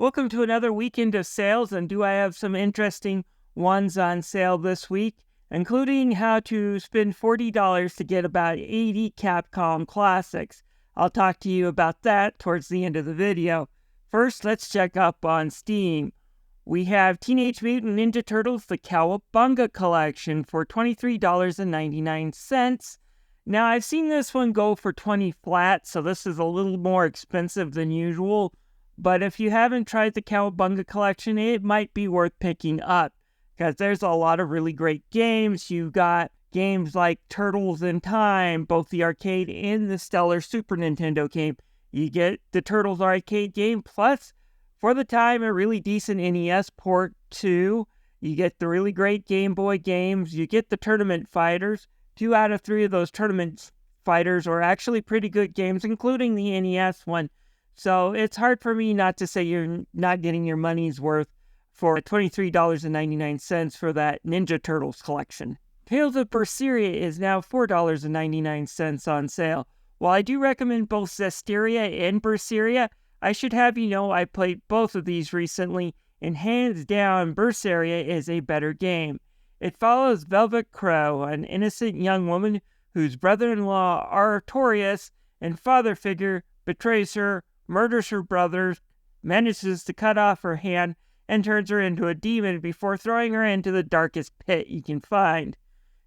Welcome to another weekend of sales, and do I have some interesting ones on sale this week, including how to spend $40 to get about 80 Capcom classics. I'll talk to you about that towards the end of the video. First, let's check up on Steam. We have Teenage Mutant Ninja Turtles, the Cowabunga Collection for $23.99. Now, I've seen this one go for 20 flat, so this is a little more expensive than usual. But if you haven't tried the Cowabunga Collection, it might be worth picking up, because there's a lot of really great games. You've got games like Turtles in Time, both the arcade and the stellar Super Nintendo game. You get the Turtles arcade game, plus, for the time, a really decent NES port too. You get the really great Game Boy games. You get the Tournament Fighters. 2 out of 3 of those Tournament Fighters are actually pretty good games, including the NES one. So it's hard for me not to say you're not getting your money's worth for $23.99 for that Ninja Turtles collection. Tales of Berseria is now $4.99 on sale. While I do recommend both Zestiria and Berseria, I should have you know I played both of these recently, and hands down, Berseria is a better game. It follows Velvet Crow, an innocent young woman whose brother-in-law Artorias and father figure betrays her, murders her brothers, manages to cut off her hand, and turns her into a demon before throwing her into the darkest pit you can find.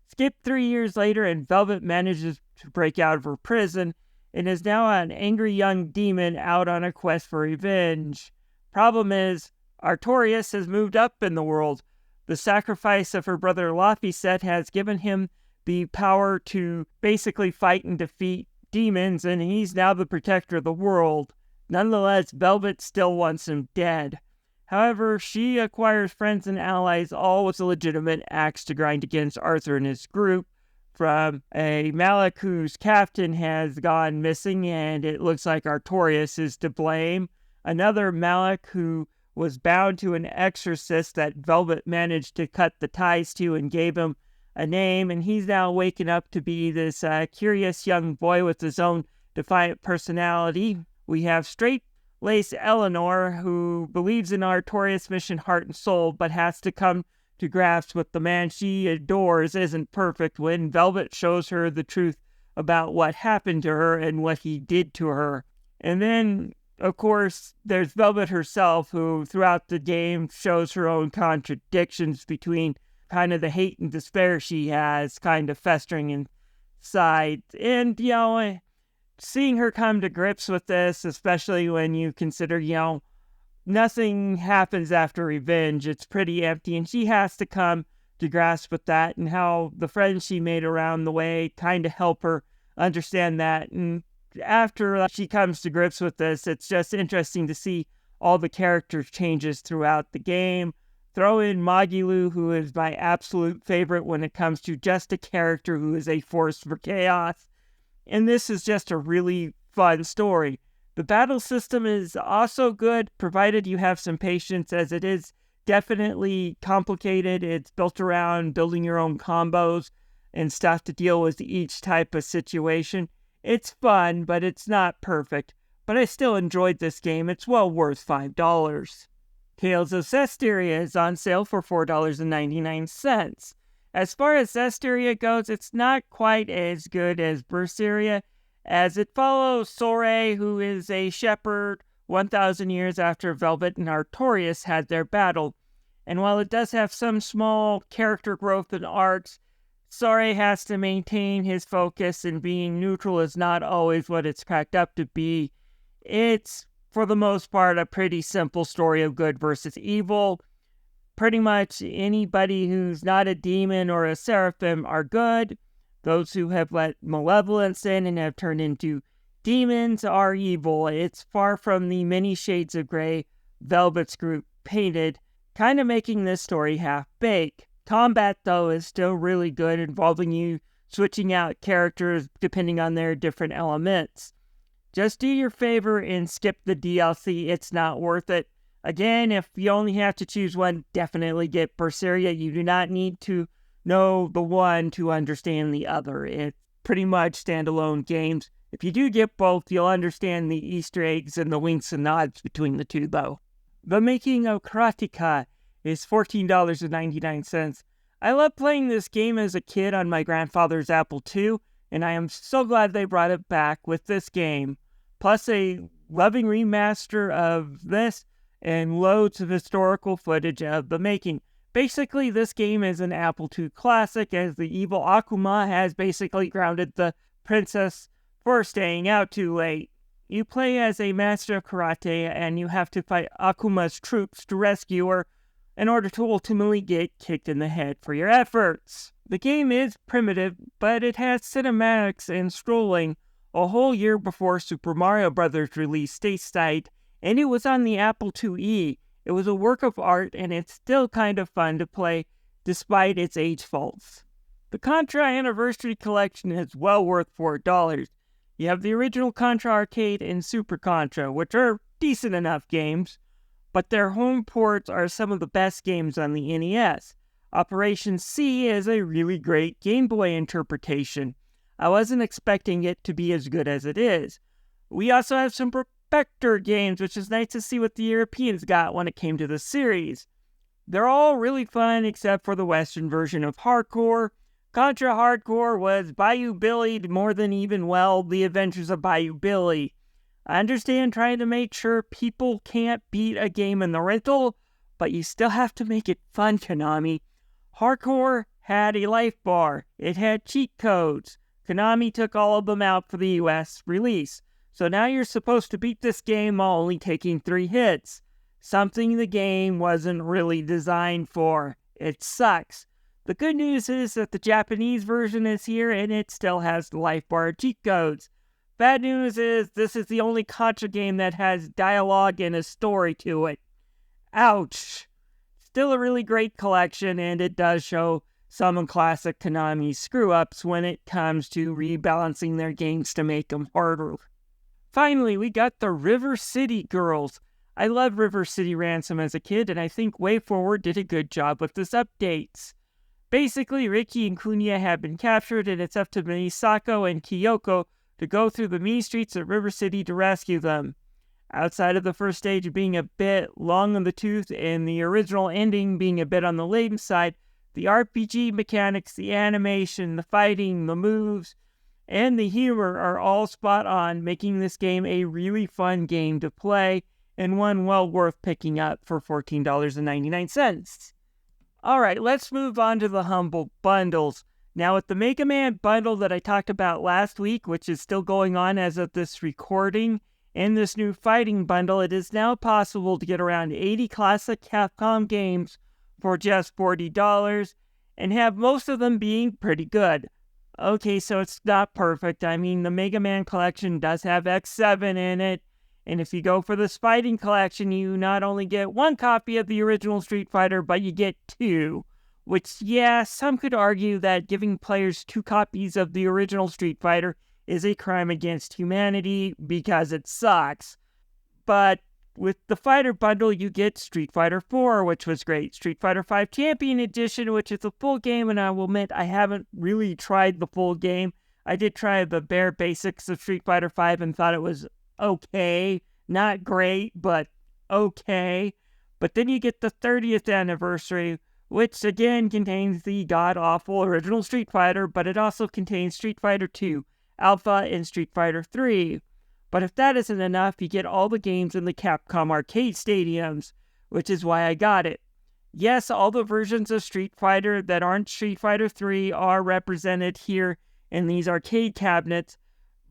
Skip 3 years later, and Velvet manages to break out of her prison, and is now an angry young demon out on a quest for revenge. Problem is, Artorias has moved up in the world. The sacrifice of her brother Laphicet has given him the power to basically fight and defeat demons, and he's now the protector of the world. Nonetheless, Velvet still wants him dead. However, she acquires friends and allies, all with a legitimate axe to grind against Arthur and his group, from a Malik whose captain has gone missing, and it looks like Artorias is to blame, another Malik who was bound to an exorcist that Velvet managed to cut the ties to and gave him a name, and he's now waking up to be this curious young boy with his own defiant personality. We have straight-laced Eleanor, who believes in Artorias' mission heart and soul, but has to come to grasp with the man she adores isn't perfect when Velvet shows her the truth about what happened to her and what he did to her. And then, of course, there's Velvet herself, who throughout the game shows her own contradictions between kind of the hate and despair she has kind of festering inside. And, seeing her come to grips with this, especially when you consider, nothing happens after revenge. It's pretty empty, and she has to come to grasp with that, and how the friends she made around the way kind of help her understand that. And after she comes to grips with this, it's just interesting to see all the character changes throughout the game. Throw in Magilu, who is my absolute favorite when it comes to just a character who is a force for chaos. And this is just a really fun story. The battle system is also good, provided you have some patience, as it is definitely complicated. It's built around building your own combos and stuff to deal with each type of situation. It's fun, but it's not perfect. But I still enjoyed this game. It's well worth $5. Tales of Zestiria is on sale for $4.99. As far as Zestiria goes, it's not quite as good as Berseria, as it follows Sore, who is a shepherd 1,000 years after Velvet and Artorias had their battle. And while it does have some small character growth and arcs, Sore has to maintain his focus, and being neutral is not always what it's cracked up to be. It's, for the most part, a pretty simple story of good versus evil. Pretty much anybody who's not a demon or a seraphim are good. Those who have let malevolence in and have turned into demons are evil. It's far from the many shades of gray Velvet's group painted, kind of making this story half-baked. Combat, though, is still really good, involving you switching out characters depending on their different elements. Just do your favor and skip the DLC. It's not worth it. Again, if you only have to choose one, definitely get Berseria. You do not need to know the one to understand the other. It's pretty much standalone games. If you do get both, you'll understand the Easter eggs and the winks and nods between the two, though. The Making of Karteka is $14.99. I loved playing this game as a kid on my grandfather's Apple II, and I am so glad they brought it back with this game, plus a loving remaster of this and loads of historical footage of the making. Basically, this game is an Apple II classic, as the evil Akuma has basically grounded the princess for staying out too late. You play as a master of karate, and you have to fight Akuma's troops to rescue her in order to ultimately get kicked in the head for your efforts. The game is primitive, but it has cinematics and scrolling a whole year before Super Mario Bros. Released stateside, and it was on the Apple IIe. It was a work of art, and it's still kind of fun to play, despite its age faults. The Contra Anniversary Collection is well worth $4. You have the original Contra Arcade and Super Contra, which are decent enough games, but their home ports are some of the best games on the NES. Operation C is a really great Game Boy interpretation. I wasn't expecting it to be as good as it is. We also have some Spectre games, which is nice to see what the Europeans got when it came to the series. They're all really fun except for the Western version of Hardcore. Contra Hardcore was Bayou Billy'd more than even, well, The Adventures of Bayou Billy. I understand trying to make sure people can't beat a game in the rental, but you still have to make it fun, Konami. Hardcore had a life bar. It had cheat codes. Konami took all of them out for the US release. So now you're supposed to beat this game while only taking 3 hits. Something the game wasn't really designed for. It sucks. The good news is that the Japanese version is here and it still has the life bar cheat codes. Bad news is this is the only Contra game that has dialogue and a story to it. Ouch. Still a really great collection, and it does show some classic Konami screw-ups when it comes to rebalancing their games to make them harder. Finally, we got the River City Girls. I loved River City Ransom as a kid, and I think WayForward did a good job with this updates. Basically, Ricky and Kunya have been captured, and it's up to Misako and Kyoko to go through the mean streets of River City to rescue them. Outside of the first stage being a bit long on the tooth and the original ending being a bit on the lame side, the RPG mechanics, the animation, the fighting, the moves, and the humor are all spot on, making this game a really fun game to play, and one well worth picking up for $14.99. Alright, let's move on to the humble bundles. Now, with the Mega Man bundle that I talked about last week, which is still going on as of this recording, and this new fighting bundle, it is now possible to get around 80 classic Capcom games for just $40, and have most of them being pretty good. Okay, so it's not perfect. I mean, the Mega Man collection does have X7 in it, and if you go for this fighting collection, you not only get 1 copy of the original Street Fighter, but you get 2. Which, yeah, some could argue that giving players 2 copies of the original Street Fighter is a crime against humanity because it sucks. But with the Fighter Bundle, you get Street Fighter 4, which was great. Street Fighter 5 Champion Edition, which is a full game, and I will admit I haven't really tried the full game. I did try the bare basics of Street Fighter 5 and thought it was okay. Not great, but okay. But then you get the 30th anniversary, which again contains the god-awful original Street Fighter, but it also contains Street Fighter 2, Alpha, and Street Fighter 3. But if that isn't enough, you get all the games in the Capcom arcade stadiums, which is why I got it. Yes, all the versions of Street Fighter that aren't Street Fighter 3 are represented here in these arcade cabinets,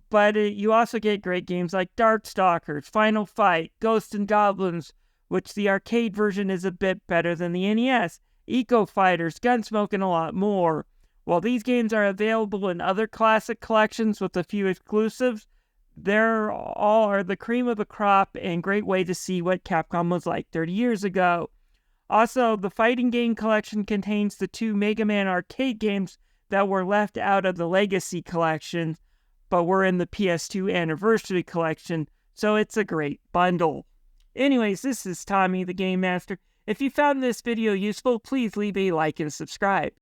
but you also get great games like Darkstalkers, Final Fight, Ghosts and Goblins, which the arcade version is a bit better than the NES, Eco Fighters, Gunsmoke, and a lot more. While these games are available in other classic collections with a few exclusives, they're all are the cream of the crop and great way to see what Capcom was like 30 years ago. Also, the fighting game collection contains the 2 Mega Man arcade games that were left out of the Legacy collection, but were in the PS2 Anniversary collection, so it's a great bundle. Anyways, this is Tommy, the Game Master. If you found this video useful, please leave a like and subscribe.